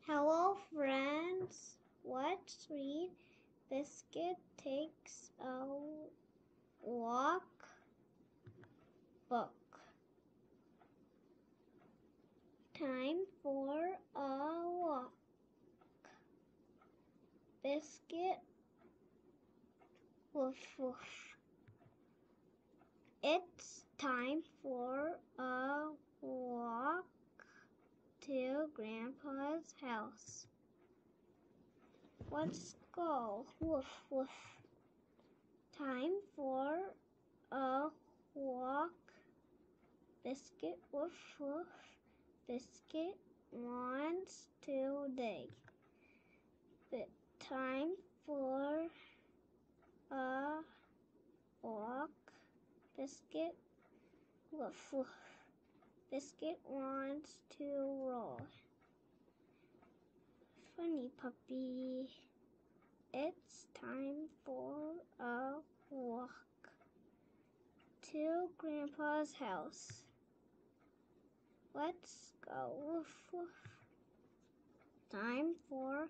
Hello, friends. Let's read. Biscuit takes a walk book. Time for a walk. Biscuit, woof woof. It's time for a walk to Grandpa's house. Let's go. Woof woof. Time for a walk. Biscuit, woof woof. Biscuit wants to dig. Time for a walk. Biscuit, woof woof. Biscuit wants to roll. Funny puppy. It's time for a walk to Grandpa's house. Let's go. Woof woof. Time for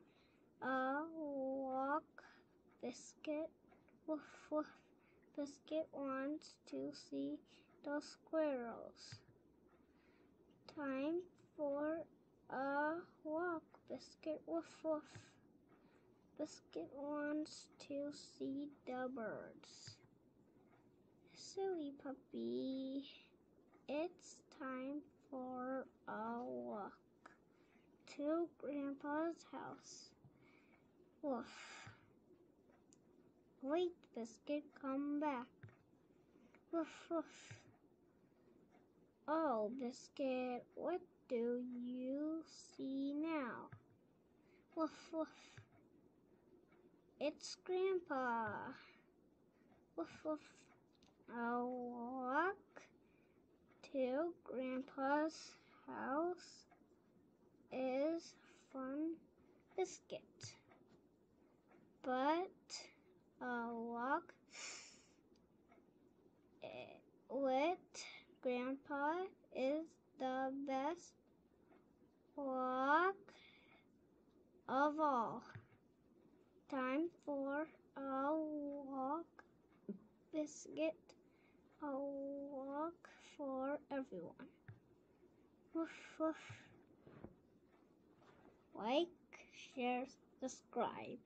a walk. Biscuit, woof woof. Biscuit wants to see the squirrels. Time for a walk. Biscuit, woof woof. Biscuit wants to see the birds. Silly puppy. It's time for a walk to Grandpa's house. Woof. Wait, Biscuit, come back. Woof woof. Oh, Biscuit, what do you see now? Woof woof. It's Grandpa. Woof woof. A walk to Grandpa's house is fun, Biscuit. But a walk with Grandpa is the best walk of all. Time for a walk, Biscuit. A walk for everyone. Woof woof. Like, share, subscribe.